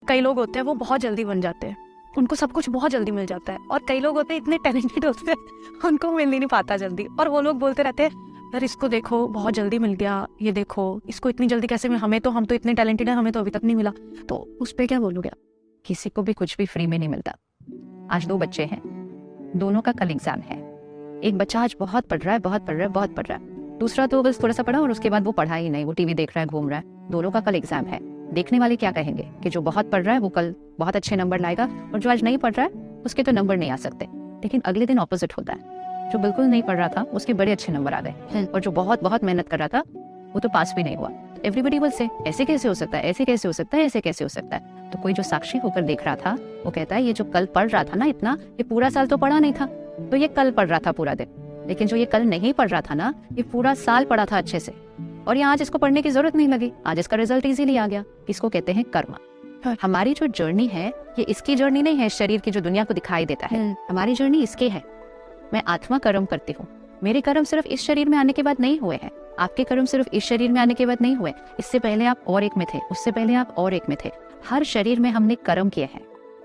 कई लोग होते हैं वो बहुत जल्दी बन जाते हैं, उनको सब कुछ बहुत जल्दी मिल जाता है, और कई लोग होते हैं इतने टैलेंटेड होते हैं उनको मिल ही नहीं पाता जल्दी, और वो लोग बोलते रहते हैं यार इसको देखो बहुत जल्दी मिल गया, ये देखो इसको इतनी जल्दी कैसे मिला, हम तो इतने टैलेंटेड हैं, हमें तो अभी तक नहीं मिला। तो उस पर क्या बोलोगे? किसी को भी कुछ भी फ्री में नहीं मिलता। आज 2 बच्चे हैं, दोनों का कल एग्जाम है। एक बच्चा आज बहुत पढ़ रहा है, दूसरा तो बस थोड़ा सा पढ़ा और उसके बाद वो पढ़ा ही नहीं, वो टीवी देख रहा है, घूम रहा है। दोनों का कल एग्जाम है। देखने वाले क्या कहेंगे कि जो बहुत पढ़ रहा है वो कल बहुत अच्छे नंबर लाएगा, और जो आज नहीं पढ़ रहा है उसके तो नंबर नहीं आ सकते। लेकिन अगले दिन ऑपोजिट होता है, जो बिल्कुल नहीं पढ़ रहा था उसके बड़े अच्छे नंबर आ गए, और जो बहुत बहुत मेहनत कर रहा था वो तो पास भी नहीं हुआ। एवरीबडी विल से ऐसे कैसे हो सकता है, ऐसे कैसे हो सकता है, ऐसे कैसे हो सकता है। तो कोई जो साक्षी होकर देख रहा था वो कहता है ये जो कल पढ़ रहा था ना इतना, ये पूरा साल तो पढ़ा नहीं था, तो ये कल पढ़ रहा था पूरा दिन। लेकिन जो ये कल नहीं पढ़ रहा था ना, ये पूरा साल पढ़ा था अच्छे से, और ये आज इसको पढ़ने की जरूरत नहीं लगी, आज इसका रिजल्ट इजीली आ गया। इसको कहते हैं कर्म। हमारी जो जर्नी है ये इसकी जर्नी नहीं है, शरीर की जो दुनिया को दिखाई देता है, हमारी जर्नी इसके है। मैं आत्मा कर्म करती हूँ, मेरे कर्म सिर्फ इस शरीर में आने के बाद नहीं हुए हैं, आपके कर्म सिर्फ इस शरीर में आने के बाद नहीं हुए, इससे पहले आप और एक में थे, उससे पहले आप और एक में थे। हर शरीर में हमने कर्म किए हैं,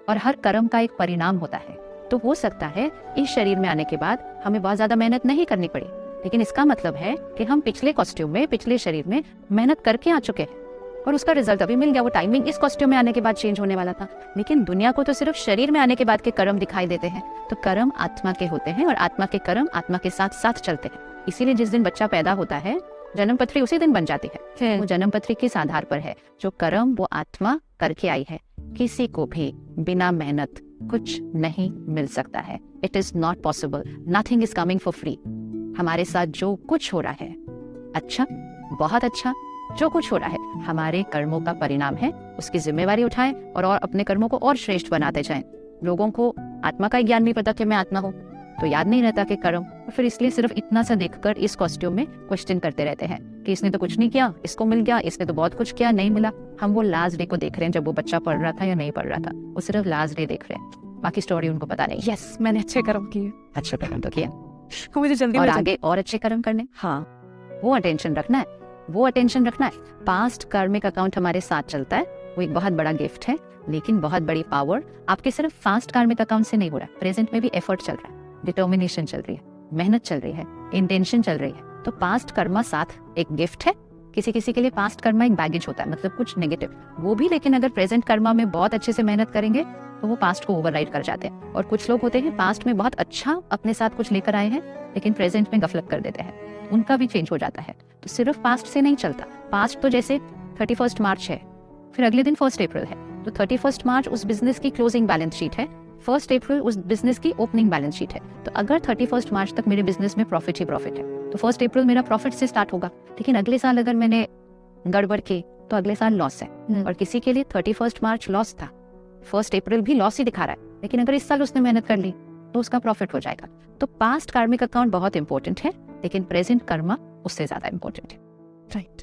और हर कर्म का एक परिणाम होता है। तो हो सकता है इस शरीर में आने के बाद हमें बहुत ज्यादा मेहनत नहीं करनी पड़ी, लेकिन इसका मतलब है कि हम पिछले कॉस्ट्यूम में, पिछले शरीर में मेहनत करके आ चुके हैं, और उसका रिजल्ट अभी मिल गया। वो टाइमिंग इस कॉस्ट्यूम में आने के बाद चेंज होने वाला था, लेकिन दुनिया को तो सिर्फ शरीर में आने के बाद के कर्म दिखाई देते हैं। तो कर्म आत्मा के होते हैं, और आत्मा के कर्म आत्मा के साथ साथ चलते हैं। इसीलिए जिस दिन बच्चा पैदा होता है, जन्म पत्री उसी दिन बन जाती है। वो जन्म पत्री किस आधार पर है? जो कर्म वो आत्मा करके आई है। किसी को भी बिना मेहनत कुछ नहीं मिल सकता है। It is not possible, nothing is coming for free. हमारे साथ जो कुछ हो रहा है, अच्छा, बहुत अच्छा, जो कुछ हो रहा है हमारे कर्मों का परिणाम है। उसकी जिम्मेवारी उठाएं और अपने कर्मों को और श्रेष्ठ बनाते जाएं। लोगों को आत्मा का ज्ञान नहीं पता कि मैं आत्मा हूँ, तो याद नहीं रहता कि कर्म, और फिर इसलिए सिर्फ इतना सा देखकर इस कॉस्ट्यूम में क्वेश्चन करते रहते हैं कि इसने तो कुछ नहीं किया, इसको मिल गया, इसने तो बहुत कुछ किया, नहीं मिला। हम वो लास्ट डे को देख रहे हैं जब वो बच्चा पढ़ रहा था या नहीं पढ़ रहा था, वो सिर्फ लास्ट डे देख रहे हैं, बाकी स्टोरी उनको पता नहीं। यस, मैंने अच्छे कर्म किए, अच्छे कर्म तो किया, मुझे जल्दी और आगे और अच्छे कर्म करने। हाँ, वो अटेंशन रखना है, वो अटेंशन रखना है। पास्ट कार्मिक अकाउंट हमारे साथ चलता है, वो एक बहुत बड़ा गिफ्ट है, लेकिन बहुत बड़ी पावर आपके सिर्फ पास्ट कार्मिक अकाउंट से नहीं हो रहा है। प्रेजेंट में भी एफर्ट चल रहा है, डिटर्मिनेशन चल रही है, मेहनत चल रही है, इंटेंशन चल रही है। तो पास्ट कर्मा साथ एक गिफ्ट है। किसी किसी के लिए पास्ट कर्मा एक बैगेज होता है, मतलब कुछ नेगेटिव, वो भी। लेकिन अगर प्रेजेंट कर्मा में बहुत अच्छे से मेहनत करेंगे तो वो पास्ट को ओवरराइड कर जाते हैं। और कुछ लोग होते हैं पास्ट में बहुत अच्छा अपने साथ कुछ लेकर आए हैं, लेकिन प्रेजेंट में गफलत कर देते हैं, उनका भी चेंज हो जाता है। तो सिर्फ पास्ट से नहीं चलता। पास्ट तो जैसे 31 मार्च है, फिर अगले दिन 1 अप्रैल है, तो 31 मार्च उस बिजनेस की क्लोजिंग बैलेंस शीट है, 1 अप्रैल उस बिजनेस की ओपनिंग बैलेंस शीट है। तो अगर 31 मार्च तक मेरे बिजनेस में प्रॉफिट ही प्रॉफिट है, तो 1 अप्रैल मेरा प्रॉफिट से स्टार्ट होगा। लेकिन अगले साल अगर मैंने गड़बड़ की तो अगले साल लॉस है। और किसी के लिए 31 मार्च लॉस था, 1 अप्रैल भी लॉस ही दिखा रहा है, लेकिन अगर इस साल उसने मेहनत कर ली तो उसका प्रॉफिट हो जाएगा। तो पास्ट कार्मिक अकाउंट बहुत इंपॉर्टेंट है, लेकिन प्रेजेंट कर्मा उससे ज्यादा इंपॉर्टेंट है। राइट।